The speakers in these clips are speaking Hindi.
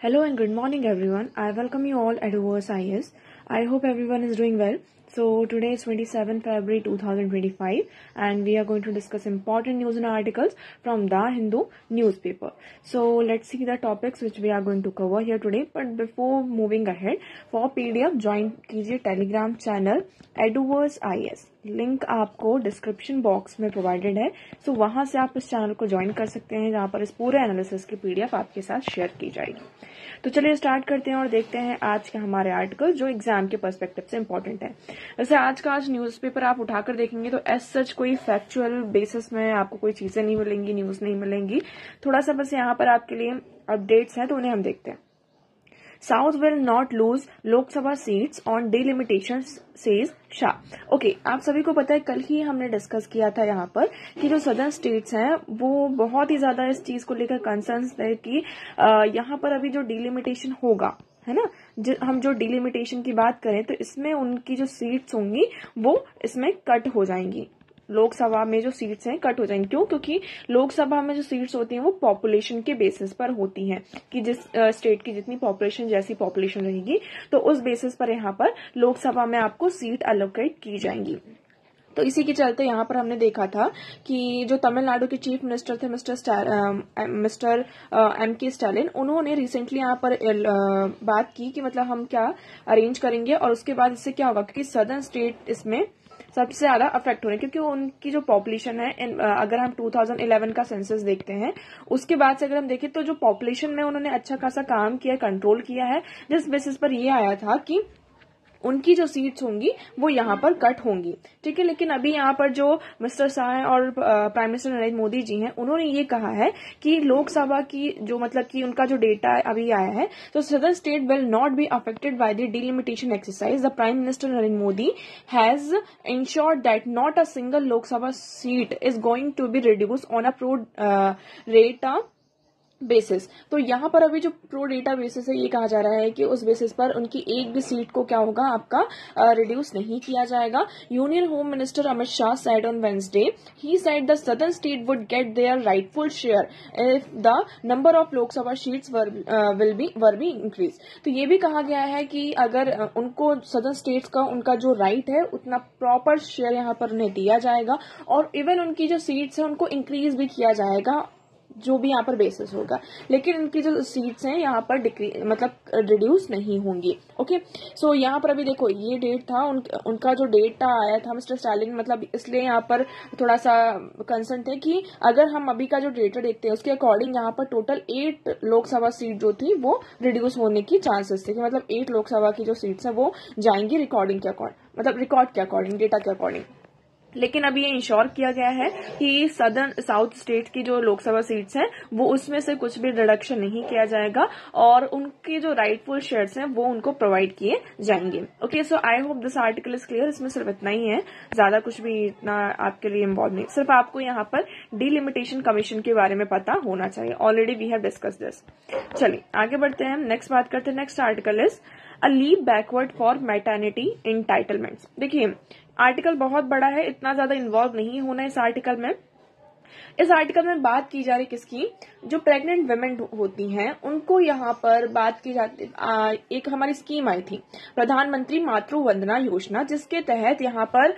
Hello and good morning everyone. I welcome you all at OVS IS. I hope everyone is doing well. So today is 27 February 2025 and we are going to discuss important news and articles from The Hindu newspaper. So let's see the topics which we are going to cover here today. But before moving ahead, for PDF join कीजिए Telegram channel OVS IS. Link आपको डिस्क्रिप्शन बॉक्स में प्रोवाइडेड है. सो वहां से आप इस चैनल को ज्वाइन कर सकते हैं जहां पर इस पूरे एनालिसिस की PDF आपके साथ शेयर की जाएगी. तो चलिए स्टार्ट करते हैं और देखते हैं आज के हमारे आर्टिकल जो एग्जाम के पर्सपेक्टिव से इंपॉर्टेंट है. वैसे आज न्यूज़पेपर आप उठाकर देखेंगे तो एज सच कोई फैक्चुअल बेसिस में आपको कोई चीजें नहीं मिलेंगी, न्यूज नहीं मिलेंगी. थोड़ा सा बस यहाँ पर आपके लिए अपडेट्स हैं तो उन्हें हम देखते हैं. South will not lose Lok Sabha seats on delimitation says Shah. Okay, आप सभी को पता है कल ही हमने डिस्कस किया था यहाँ पर कि जो सदर्न स्टेट्स हैं वो बहुत ही ज्यादा इस चीज को लेकर कंसर्न्स है कि यहाँ पर अभी जो डिलिमिटेशन होगा है ना, हम जो डिलिमिटेशन की बात करें तो इसमें उनकी जो सीट्स होंगी वो इसमें कट हो जाएंगी. लोकसभा में जो सीट्स हैं कट हो जाएंगी. क्यों? क्योंकि लोकसभा में जो सीट्स होती हैं वो पॉपुलेशन के बेसिस पर होती हैं कि जिस स्टेट की जितनी पॉपुलेशन जैसी पॉपुलेशन रहेगी तो उस बेसिस पर यहाँ पर लोकसभा में आपको सीट अलोकेट की जाएंगी. तो इसी के चलते यहाँ पर हमने देखा था कि जो तमिलनाडु के चीफ मिनिस्टर थे मिस्टर M.K. स्टालिन, उन्होंने रिसेंटली यहाँ पर बात की कि मतलब हम क्या अरेंज करेंगे और उसके बाद इससे क्या होगा, क्योंकि सदर्न स्टेट इसमें सबसे ज्यादा अफेक्ट हो रहे हैं क्योंकि उनकी जो पॉपुलेशन है अगर हम 2011 का सेंसस देखते हैं उसके बाद से अगर हम देखें तो जो पॉपुलेशन में उन्होंने अच्छा खासा काम किया, कंट्रोल किया है, जिस बेसिस पर ये आया था कि उनकी जो सीट्स होंगी वो यहाँ पर कट होंगी. ठीक है, लेकिन अभी यहाँ पर जो मिस्टर शाह और प्राइम मिनिस्टर नरेंद्र मोदी जी हैं उन्होंने ये कहा है कि लोकसभा की जो मतलब कि उनका जो डेटा अभी आया है तो southern state will not be affected by the delimitation exercise. The prime minister Narendra Modi has ensured that not a single Lok Sabha seat is going to be reduce on a pro rata basis. तो यहाँ पर अभी जो प्रो डेटा बेसिस है ये कहा जा रहा है कि उस बेसिस पर उनकी एक भी सीट को क्या होगा आपका रिड्यूस नहीं किया जाएगा. Union home minister Amit Shah said on Wednesday, he said the southern state would get their rightful share if the number of Lok Sabha seats were be increased. तो ये भी कहा गया है कि अगर उनको सदर्न स्टेट्स का उनका जो राइट है उतना प्रॉपर शेयर यहाँ पर उन्हें दिया जाएगा और इवन उनकी जो सीट्स है उनको इंक्रीज भी किया जाएगा जो भी यहाँ पर बेसिस होगा, लेकिन उनकी जो सीट्स हैं यहाँ पर मतलब रिड्यूस नहीं होंगी. ओके, सो यहाँ पर अभी देखो ये डेट था उनका जो डेटा आया था मिस्टर स्टालिन, मतलब इसलिए यहाँ पर थोड़ा सा कंसर्न थे कि अगर हम अभी का जो डेटा देखते हैं उसके अकॉर्डिंग यहाँ पर टोटल 8 लोकसभा सीट जो थी वो रिड्यूस होने की चांसेस थे कि मतलब 8 लोकसभा की जो सीट्स हैं वो जाएंगी रिकॉर्डिंग के अकॉर्डिंग, मतलब रिकॉर्ड के अकॉर्डिंग, डेटा के अकॉर्डिंग. लेकिन अभी ये इंश्योर किया गया है कि साउथ स्टेट की जो लोकसभा सीट्स हैं वो उसमें से कुछ भी रिडक्शन नहीं किया जाएगा और उनके जो राइटफुल शेयर्स हैं वो उनको प्रोवाइड किए जाएंगे. Okay, so I hope this article is clear. इसमें सिर्फ इतना ही है, ज्यादा कुछ भी इतना आपके लिए इम्पोर्टेंट नहीं. सिर्फ आपको यहाँ पर डिलिमिटेशन कमीशन के बारे में पता होना चाहिए. Already we have discuss this. चलिए आगे बढ़ते हैं, नेक्स्ट बात करते हैं. Next article is a leap backward for maternity entitlements. देखिए आर्टिकल बहुत बड़ा है, इतना ज्यादा इन्वॉल्व नहीं होना इस आर्टिकल में. इस आर्टिकल में बात की जा रही किसकी, जो प्रेग्नेंट वुमेन होती हैं उनको यहाँ पर बात की जाती. एक हमारी स्कीम आई थी प्रधानमंत्री मातृ वंदना योजना, जिसके तहत यहाँ पर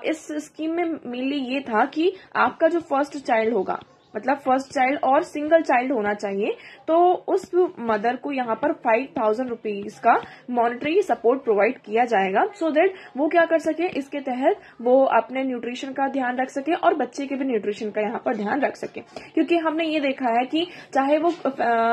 इस स्कीम में मेनली ये था कि आपका जो फर्स्ट चाइल्ड होगा, मतलब फर्स्ट चाइल्ड और सिंगल चाइल्ड होना चाहिए, तो उस मदर को यहाँ पर 5,000 रुपीज का मॉनिटरी सपोर्ट प्रोवाइड किया जाएगा सो दैट वो क्या कर सके, इसके तहत वो अपने न्यूट्रिशन का ध्यान रख सके और बच्चे के भी न्यूट्रिशन का यहाँ पर ध्यान रख सके. क्योंकि हमने ये देखा है कि चाहे वो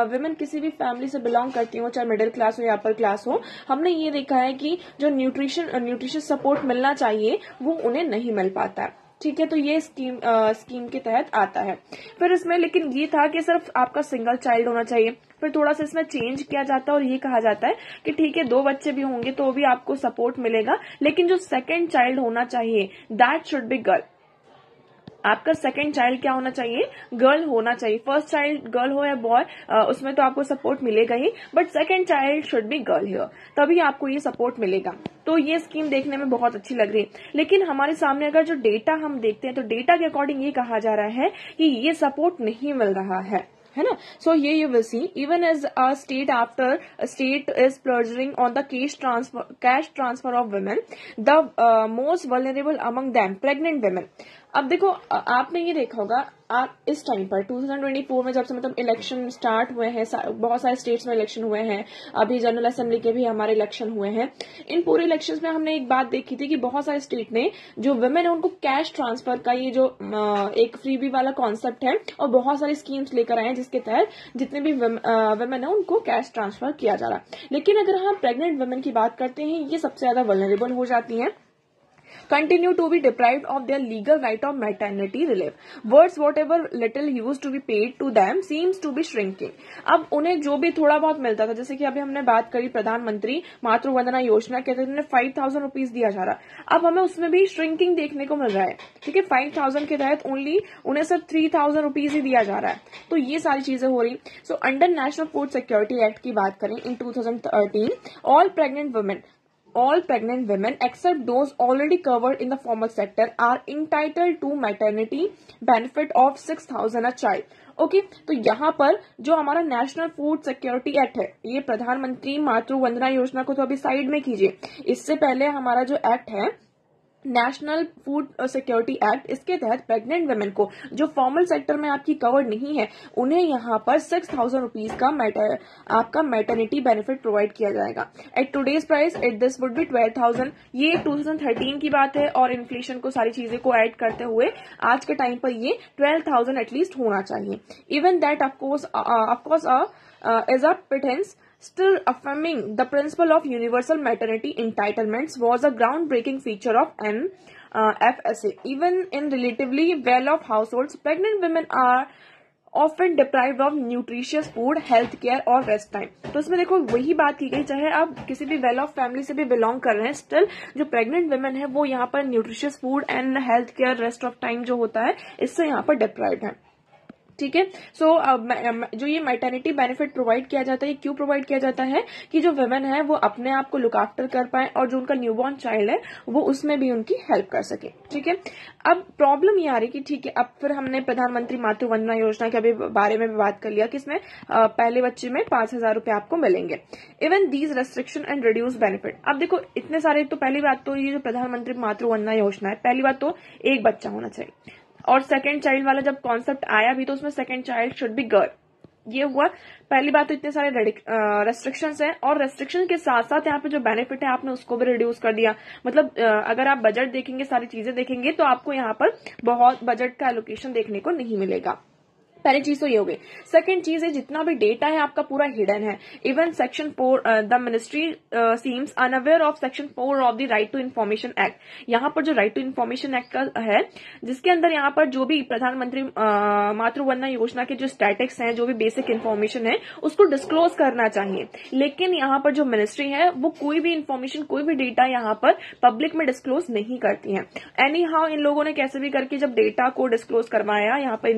विमेन किसी भी फैमिली से बिलोंग करती हो, चाहे मिडिल क्लास हो या अपर क्लास हो, हमने ये देखा है कि जो न्यूट्रिशन सपोर्ट मिलना चाहिए वो उन्हें नहीं मिल पाता है. ठीक है, तो ये स्कीम के तहत आता है. फिर इसमें लेकिन ये था कि सिर्फ आपका सिंगल चाइल्ड होना चाहिए. फिर थोड़ा सा इसमें चेंज किया जाता है और ये कहा जाता है कि ठीक है 2 बच्चे भी होंगे तो भी आपको सपोर्ट मिलेगा, लेकिन जो सेकंड चाइल्ड होना चाहिए दैट शुड बी गर्ल. आपका सेकंड चाइल्ड क्या होना चाहिए, गर्ल होना चाहिए. फर्स्ट चाइल्ड गर्ल हो या बॉय उसमें तो आपको सपोर्ट मिलेगा ही, but second child should be girl here, तभी आपको ये सपोर्ट मिलेगा. तो ये स्कीम देखने में बहुत अच्छी लग रही है, लेकिन हमारे सामने अगर जो डेटा हम देखते हैं तो डेटा के अकॉर्डिंग ये कहा जा रहा है कि ये सपोर्ट नहीं मिल रहा है. है ना. So here you will see even as a state after a state is splurging on the cash transfer of women, the most vulnerable among them pregnant women. अब देखो आपने ये देखा होगा आप इस टाइम पर 2024 में जब से मतलब इलेक्शन स्टार्ट हुए हैं, बहुत सारे स्टेट्स में इलेक्शन हुए हैं, अभी जनरल असेंबली के भी हमारे इलेक्शन हुए हैं. इन पूरे इलेक्शंस में हमने एक बात देखी थी कि बहुत सारे स्टेट ने जो वुमेन है उनको कैश ट्रांसफर का ये जो एक फ्रीबी वाला कॉन्सेप्ट है और बहुत सारी स्कीम्स लेकर आए हैं जिसके तहत जितने भी वुमेन है उनको कैश ट्रांसफर किया जा रहा है. लेकिन अगर हम प्रेग्नेंट वुमेन की बात करते हैं ये सबसे ज्यादा वल्नरेबल हो जाती हैं. Continue to be deprived of their legal right of maternity relief. Words whatever little used to be paid to them seems to be shrinking. अब उन्हें जो भी थोड़ा बहुत मिलता था, जैसे कि अभी हमने बात करी प्रधानमंत्री मातृ वंदना योजना के तहत उन्हें 5,000 रुपीज दिया जा रहा है. अब हमें उसमें भी श्रिंकिंग देखने को मिल रहा है. ठीक है, 5,000 के तहत ओनली उन्हें सिर्फ 3,000 रुपीज ही दिया जा रहा है. तो ये सारी चीजें हो रही. So under national food security act की बात करें इन 2013 all pregnant women except those already covered in the formal sector are entitled to maternity benefit of 6,000 a child. Okay, तो यहाँ पर जो हमारा नेशनल फूड सिक्योरिटी एक्ट है, ये प्रधानमंत्री मातृ वंदना योजना को तो अभी साइड में कीजिए. इससे पहले हमारा जो एक्ट है नेशनल फूड सिक्योरिटी एक्ट, इसके तहत प्रेग्नेंट वुमेन को जो फॉर्मल सेक्टर में आपकी कवर्ड नहीं है उन्हें यहाँ पर 6,000 रुपीज का आपका मैटरनिटी बेनिफिट प्रोवाइड किया जाएगा. At today's price this would be 12,000. ये 2013 की बात है और इन्फ्लेशन को सारी चीजें को ऐड करते हुए आज के टाइम पर ये 12,000 एटलीस्ट होना चाहिए. Even that of course as a pittance still affirming the principle of universal maternity entitlements was a groundbreaking feature of FSA. Even in relatively well-off households, pregnant women are often deprived of nutritious food, health care और rest time. तो इसमें देखो वही बात की गई, चाहे आप किसी भी वेल ऑफ फैमिली से भी बिलोंग कर रहे हैं, स्टिल जो प्रेग्नेंट वुमेन है वो यहाँ पर nutritious food and health care rest of time जो होता है इससे यहाँ पर डिप्राइव्ड है. ठीक है. सो जो ये मैटरनिटी बेनिफिट प्रोवाइड किया जाता है, क्यों प्रोवाइड किया जाता है कि जो वुमेन है वो अपने आप को लुक आफ्टर कर पाए और जो उनका न्यूबॉर्न चाइल्ड है वो उसमें भी उनकी हेल्प कर सके. ठीक है. अब प्रॉब्लम ये आ रही कि ठीक है, अब फिर हमने प्रधानमंत्री मातृ वंदना योजना के अभी बारे में भी बात कर लिया कि इसमें पहले बच्चे में 5,000 रुपए आपको मिलेंगे. Even these restriction and reduce benefit. अब देखो इतने सारे, तो पहली बात तो ये जो प्रधानमंत्री मातृ वंदना योजना है, पहली बात तो एक बच्चा होना चाहिए और सेकंड चाइल्ड वाला जब कॉन्सेप्ट आया भी तो उसमें second child should be girl. ये हुआ पहली बात. तो इतने सारे रेस्ट्रिक्शंस हैं और रेस्ट्रिक्शन के साथ साथ यहाँ पे जो बेनिफिट है आपने उसको भी रिड्यूस कर दिया. मतलब अगर आप बजट देखेंगे, सारी चीजें देखेंगे तो आपको यहाँ पर बहुत बजट का एलोकेशन देखने को नहीं मिलेगा. पहली चीज तो ये हो गई. सेकंड चीज है जितना भी डेटा है आपका पूरा हिडन है. Even section 4 the ministry seems unaware of section 4 of the right to information act. यहाँ पर जो राइट टू इन्फॉर्मेशन एक्ट का है जिसके अंदर यहाँ पर जो भी प्रधानमंत्री मातृ वंदना योजना के जो स्टैटिक्स हैं, जो भी बेसिक इन्फॉर्मेशन है उसको डिस्क्लोज करना चाहिए. लेकिन यहाँ पर जो मिनिस्ट्री है वो कोई भी इन्फॉर्मेशन, कोई भी डेटा यहाँ पर पब्लिक में डिस्क्लोज नहीं करती है. एनी हाउ इन लोगों ने कैसे भी करके जब डेटा को डिस्क्लोज करवाया, यहाँ पर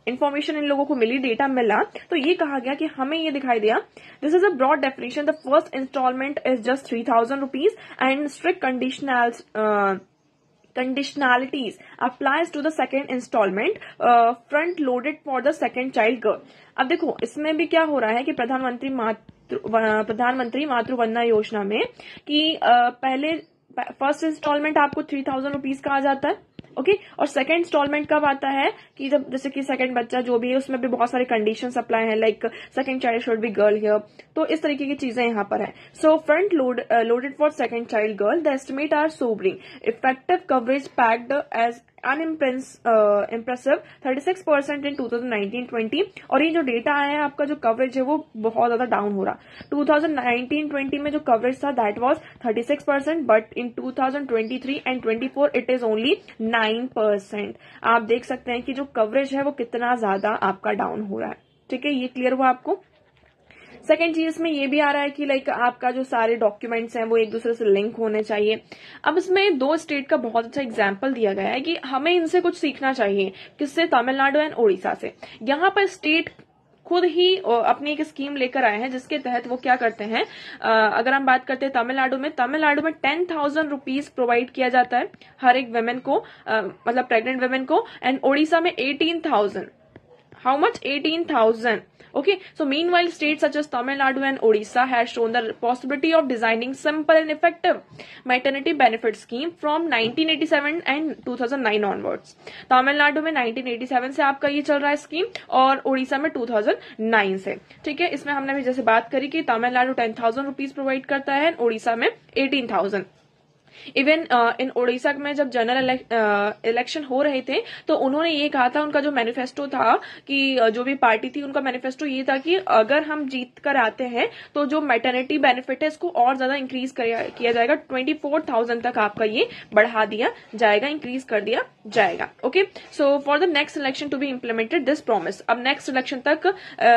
इंफॉर्मेशन इन लोगों को मिली, डेटा मिला, तो ये कहा गया कि हमें ये दिखाई दिया this is a broad definition. The first installment is just 3,000 rupees and strict conditionalities applies to the second installment front loaded for the second child girl. अब देखो इसमें भी क्या हो रहा है कि प्रधानमंत्री मातृ वंदना योजना में कि पहले फर्स्ट इंस्टॉलमेंट आपको 3,000 रुपीज का आ जाता है. ओके, और सेकंड इंस्टॉलमेंट कब आता है कि जब जैसे कि सेकंड बच्चा जो भी है उसमें भी बहुत सारे कंडीशंस अप्लाई हैं, like second child should be girl here. तो इस तरीके की चीजें यहाँ पर है. So front loaded for second child girl the estimate are sobering. Effective coverage packed as impressive 36% in 2019-20. और ये जो डेटा आया है आपका जो कवरेज है वो बहुत ज्यादा डाउन हो रहा. 2019-20 में जो कवरेज था that was 36%, but in 2023 and 24 it is only 9%. आप देख सकते हैं कि जो कवरेज है वो कितना ज्यादा आपका डाउन हो रहा है. ठीक है, ये क्लियर हुआ आपको. सेकेंड चीज में ये भी आ रहा है कि लाइक आपका जो सारे डॉक्यूमेंट्स हैं वो एक दूसरे से लिंक होने चाहिए. अब इसमें 2 स्टेट का बहुत अच्छा एग्जाम्पल दिया गया है कि हमें इनसे कुछ सीखना चाहिए. किससे? तमिलनाडु एंड ओडिशा से. यहाँ पर स्टेट खुद ही अपनी एक स्कीम लेकर आए हैं जिसके तहत वो क्या करते हैं. अगर हम बात करते हैं तमिलनाडु में 10,000 रुपीज प्रोवाइड किया जाता है हर एक वुमेन को, मतलब प्रेग्नेंट वुमेन को. एंड ओडिशा में 18,000 How much? 18,000. Okay, so meanwhile states such as Tamil Nadu and Odisha has shown the possibility of designing simple and effective maternity benefit scheme from 1987 and 2009 onwards. Tamil Nadu में 1987 से आपका ये चल रहा है स्कीम और उड़ीसा में 2009 से, ठीक है। इसमें हमने भी जैसे बात करी कि तमिलनाडु 10,000 रुपीज प्रोवाइड करता है, उड़ीसा में 18,000। इवन इन उड़ीसा में जब जनरल इलेक्शन हो रहे थे तो उन्होंने ये कहा था, उनका जो मैनिफेस्टो था कि जो भी पार्टी थी उनका मैनिफेस्टो ये था कि अगर हम जीत कर आते हैं तो जो मैटरनिटी बेनिफिट है इसको और ज्यादा इंक्रीज किया जाएगा, 24,000 तक आपका ये बढ़ा दिया जाएगा, इंक्रीज कर दिया जाएगा। Okay, so for the next election to be implemented this promise. अब नेक्स्ट इलेक्शन तक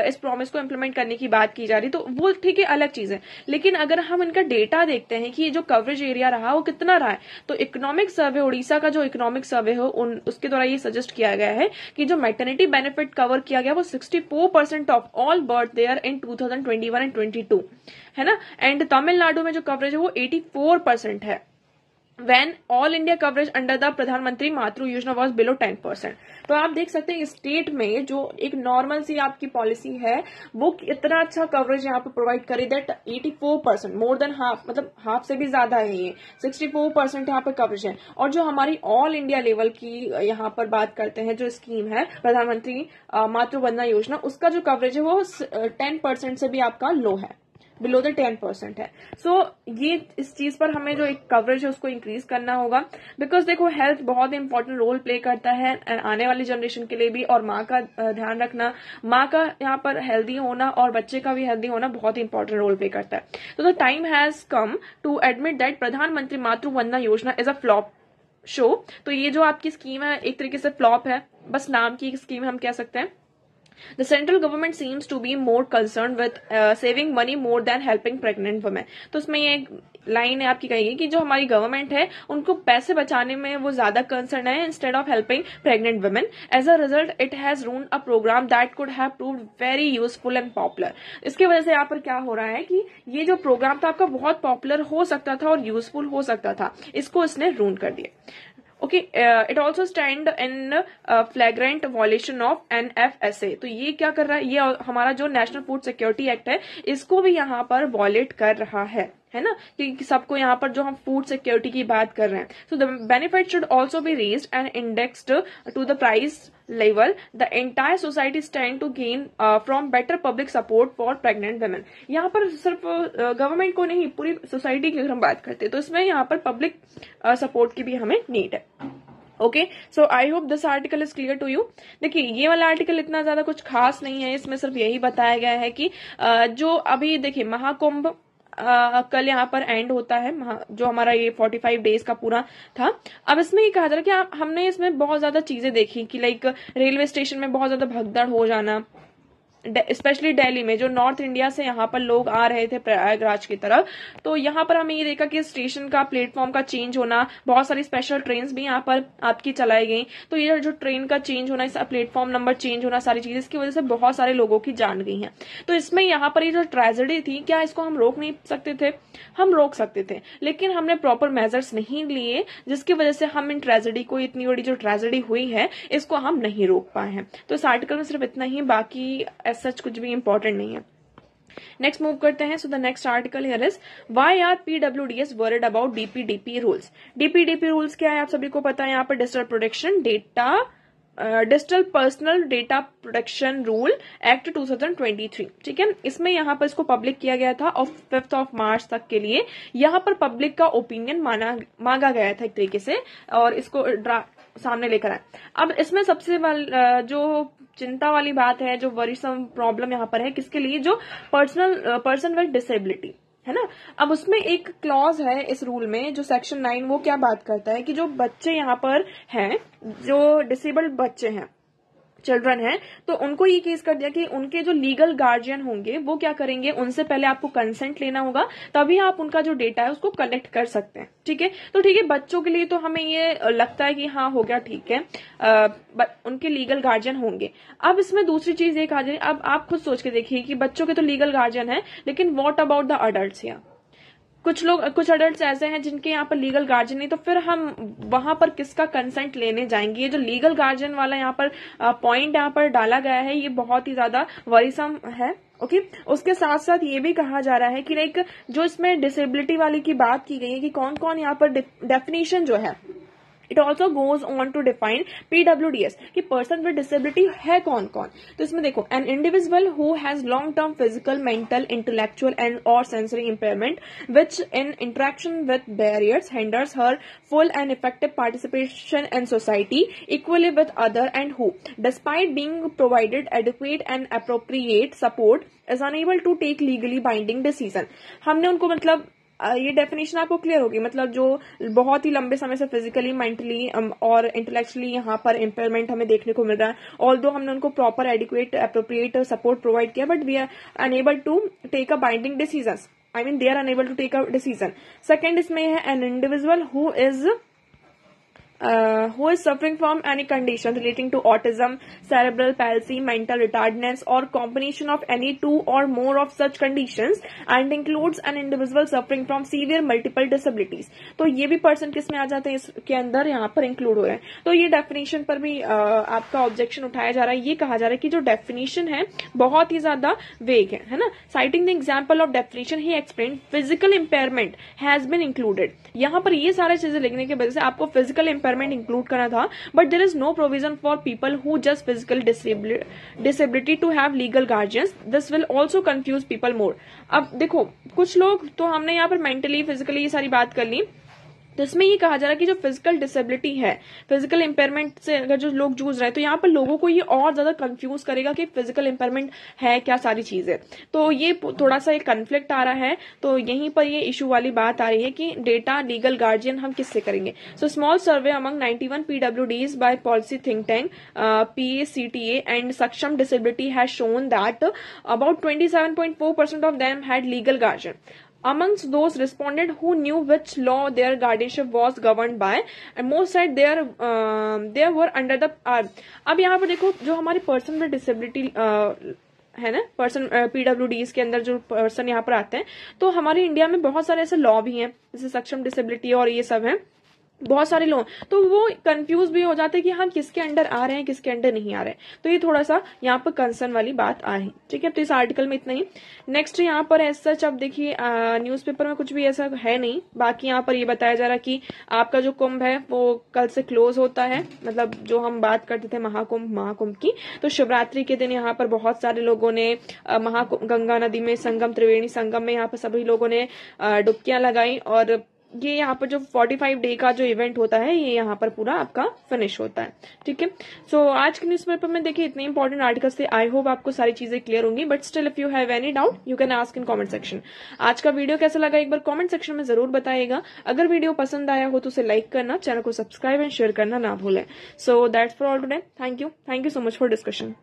इस प्रॉमिस को इम्प्लीमेंट करने की बात की जा रही, तो वो ठीक है, अलग चीज है। लेकिन अगर हम इनका डेटा देखते हैं कि ये जो कवरेज एरिया रहा वो कितना रहा है, तो इकोनॉमिक सर्वे, उड़ीसा का जो इकोनॉमिक सर्वे है उसके द्वारा ये सजेस्ट किया गया है कि जो मैटरनिटी बेनिफिट कवर किया गया वो 64% of all birth there in 2021 and 22 है ना। एंड तमिलनाडु में जो कवरेज है वो 84% है, when all India coverage under the प्रधानमंत्री मातृ योजना was below 10%। तो आप देख सकते हैं स्टेट में जो एक नॉर्मल सी आपकी पॉलिसी है वो इतना अच्छा कवरेज यहाँ पे प्रोवाइड करे, दैट 84%, मोर देन हाफ, मतलब हाफ से भी ज्यादा है, ये 64% यहाँ पे कवरेज है। और जो हमारी ऑल इंडिया लेवल की यहाँ पर बात करते हैं जो स्कीम है प्रधानमंत्री मातृ वंदना योजना, उसका जो कवरेज है वो 10% से भी आपका लो है, बिलो द 10% है। सो ये इस चीज पर हमें जो एक कवरेज है उसको इंक्रीज करना होगा, बिकॉज देखो हेल्थ बहुत इंपॉर्टेंट रोल प्ले करता है आने वाली जनरेशन के लिए भी, और माँ का ध्यान रखना, माँ का यहाँ पर हेल्दी होना और बच्चे का भी हेल्दी होना बहुत इंपॉर्टेंट रोल प्ले करता है। तो the time has come to admit that Pradhan Mantri Matru Vandana Yojana is a flop show. तो ये जो आपकी स्कीम है एक तरीके से फ्लॉप है, बस नाम की स्कीम हम कह सकते हैं। The central government seems to be more concerned with saving money more than helping pregnant women। तो उसमें ये लाइन है आपकी कहेगी कि जो हमारी गवर्नमेंट है उनको पैसे बचाने में वो ज्यादा कंसर्न है instead of helping pregnant women. As a result it has ruined a programme that could have proved very useful and popular. इसकी वजह से यहाँ पर क्या हो रहा है कि ये जो प्रोग्राम था आपका बहुत पॉपुलर हो सकता था और यूजफुल हो सकता था, इसको इसने रूल कर दिया। Okay, it also stand in फ्लैग्रेंट violation of NFSA। तो ये क्या कर रहा है, ये हमारा जो नेशनल फूड सिक्योरिटी एक्ट है इसको भी यहाँ पर वॉयलेट कर रहा है ना, कि सबको यहाँ पर जो हम फूड सिक्योरिटी की बात कर रहे हैं। So the benefit should also be raised and indexed to the price level. The entire society stand to gain from better public support for pregnant women. यहाँ पर सिर्फ गवर्नमेंट को नहीं, पूरी सोसाइटी की अगर हम बात करते हैं तो इसमें यहाँ पर पब्लिक सपोर्ट की भी हमें नीड है। Okay, so I hope this article is clear to you. देखिए ये वाला आर्टिकल इतना ज्यादा कुछ खास नहीं है, इसमें सिर्फ यही बताया गया है कि जो अभी देखिए महाकुंभ कल यहाँ पर एंड होता है, जो हमारा ये 45 डेज का पूरा था। अब इसमें ये कहा जा रहा है कि हमने इसमें बहुत ज्यादा चीजें देखी कि लाइक रेलवे स्टेशन में बहुत ज्यादा भगदड़ हो जाना, स्पेशली दिल्ली में जो नॉर्थ इंडिया से यहाँ पर लोग आ रहे थे प्रयागराज की तरफ, तो यहाँ पर हमें ये देखा कि स्टेशन का प्लेटफॉर्म का चेंज होना, बहुत सारी स्पेशल ट्रेन्स भी यहाँ पर आपकी चलाई गई। तो ये जो ट्रेन का चेंज होना, प्लेटफॉर्म नंबर चेंज होना, सारी चीजें, इसकी वजह से बहुत सारे लोगों की जान गई हैं। तो इसमें यहाँ पर ये जो ट्रेजेडी थी, क्या इसको हम रोक नहीं सकते थे? हम रोक सकते थे, लेकिन हमने प्रॉपर मेजर्स नहीं लिए, जिसकी वजह से हम इन ट्रेजेडी को, इतनी बड़ी जो ट्रेजेडी हुई है, इसको हम नहीं रोक पाए हैं। तो इस आर्टिकल में सिर्फ इतना ही, बाकी सच कुछ भी इंपॉर्टेंट नहीं है। नेक्स्ट मूव करते हैं। So the next article here is why are PWDs worried about DPDP rules. DPDP rules क्या है आप सभी को पता है, यहाँ पर digital personal data protection rule act 2023, ठीक है। इसमें यहाँ पर इसको पब्लिक किया गया था और 5 मार्च तक के लिए यहाँ पर पब्लिक का ओपिनियन मांगा गया था एक तरीके से, और इसको सामने लेकर आए। अब इसमें सबसे जो चिंता वाली बात है, जो वरीसम प्रॉब्लम यहाँ पर है, किसके लिए? जो पर्सन विद डिसेबिलिटी है ना। अब उसमें एक क्लॉज है इस रूल में, जो सेक्शन 9, वो क्या बात करता है कि जो बच्चे यहाँ पर हैं, जो डिसेबल्ड बच्चे हैं, चिल्ड्रन है, तो उनको ये केस कर दिया कि उनके जो लीगल गार्जियन होंगे वो क्या करेंगे, उनसे पहले आपको कंसेंट लेना होगा, तभी आप उनका जो डेटा है उसको कलेक्ट कर सकते हैं, ठीक है। तो ठीक है, बच्चों के लिए तो हमें ये लगता है कि हाँ हो गया, ठीक है, उनके लीगल गार्जियन होंगे। अब इसमें दूसरी चीज एक आ जाए, अब आप खुद सोच के देखिए कि बच्चों के तो लीगल गार्जियन है, लेकिन व्हाट अबाउट द अडल्ट्स? कुछ अडल्ट ऐसे हैं जिनके यहाँ पर लीगल गार्जियन नहीं, तो फिर हम वहां पर किसका कंसेंट लेने जाएंगे? ये जो लीगल गार्जियन वाला यहाँ पर पॉइंट यहाँ पर डाला गया है, ये बहुत ही ज्यादा वरीसम है। ओके उसके साथ साथ ये भी कहा जा रहा है कि लाइक जो इसमें डिसेबिलिटी वाली की बात की गई है कि कौन कौन यहाँ पर डेफिनेशन जो है, it also goes on to define PWDS कि पर्सन विद डिसेबिलिटी है कौन कौन। तो इसमें देखो, an individual who has long term physical, mental, intellectual and और sensory impairment which in interaction with barriers hinders her full and effective participation in society equally with other and who, despite being provided adequate and appropriate support, is unable to take legally binding decision। हमने उनको मतलब ये डेफिनेशन आपको क्लियर होगी, मतलब जो बहुत ही लंबे समय से फिजिकली, मेंटली और इंटेलेक्चुअली यहाँ पर इम्पेयरमेंट हमें देखने को मिल रहा है, ऑल्दो हमने उनको proper adequate appropriate support provide किया, but we are unable to take a binding decisions, I mean they are unable to take a decision। Second इसमें है an individual who is suffering from any condition relating to autism, cerebral palsy, mental retardedness or combination of any two or more of such conditions and includes an individual suffering from severe multiple disabilities। तो ये भी पर्सन किस में आ जाते हैं, इसके अंदर यहाँ पर इंक्लूड हो रहे हैं। तो ये डेफिनेशन पर भी आपका ऑब्जेक्शन उठाया जा रहा है। ये कहा जा रहा है कि जो डेफिनेशन है बहुत ही ज्यादा वेग है ना। Citing the example of definition ही explain physical impairment has been included. यहाँ पर ये सारी चीजें लिखने की वजह से आपको फिजिकल इम्पेयरमेंट इंक्लूड करना था, but there is no provision for people who just physical disability to have legal guardians. This will also confuse people more. अब देखो, कुछ लोग तो हमने यहाँ पर मेंटली, फिजिकली ये सारी बात कर ली, तो इसमें ये कहा जा रहा है कि जो फिजिकल डिसेबिलिटी है, फिजिकल इम्पेयरमेंट से अगर जो लोग जूझ रहे हैं, तो यहाँ पर लोगों को ये और ज्यादा कंफ्यूज करेगा कि फिजिकल इम्पेयरमेंट है क्या सारी चीजें। तो ये थोड़ा सा एक कन्फ्लिक्ट आ रहा है। तो यहीं पर ये इशू वाली बात आ रही है कि डेटा लीगल गार्जियन हम किससे करेंगे। So small survey among 91 PWDs by policy think tank PACTA and Saksham disability has shown that about 27.4% of them had legal guardian. Amongst those responded who knew which law their guardianship was governed by, and most said they were under the अब यहाँ पर देखो, जो हमारे पर्सन विद डिसेबिलिटी है ना, पर्सन PWDs के अंदर जो पर्सन यहाँ पर आते हैं, तो हमारे इंडिया में बहुत सारे ऐसे लॉ भी हैं जैसे सक्षम डिसेबिलिटी और ये सब हैं, बहुत सारे लोग, तो वो कंफ्यूज भी हो जाते हैं कि हम किसके अंडर आ रहे हैं, किसके अंडर नहीं आ रहे हैं। तो ये थोड़ा सा यहाँ पर कंसर्न वाली बात आ रही। ठीक है, तो इस आर्टिकल में इतना ही। नेक्स्ट यहाँ पर ऐसा सच, अब देखिए न्यूज़पेपर में कुछ भी ऐसा है नहीं। बाकी यहाँ पर ये बताया जा रहा है कि आपका जो कुंभ है वो कल से क्लोज होता है, मतलब जो हम बात करते थे महाकुंभ की, तो शिवरात्रि के दिन यहाँ पर बहुत सारे लोगों ने गंगा नदी में संगम, त्रिवेणी संगम में यहाँ पर सभी लोगों ने डुबकियां लगाई, और ये यहाँ पर जो 45 डे का जो इवेंट होता है, ये यहाँ पर पूरा आपका फिनिश होता है। ठीक है, सो आज के न्यूज़पेपर में देखिए इतने इंपॉर्टेंट आर्टिकल्स थे। आई होप आपको सारी चीजें क्लियर होंगी, but still if you have any doubt you can ask in comment section. आज का वीडियो कैसा लगा एक बार कमेंट सेक्शन में जरूर बताइएगा। अगर वीडियो पसंद आया हो तो उसे लाइक करना, चैनल को सब्सक्राइब एंड शेयर करना ना भूलें। So that's for all today. Thank you so much for discussion.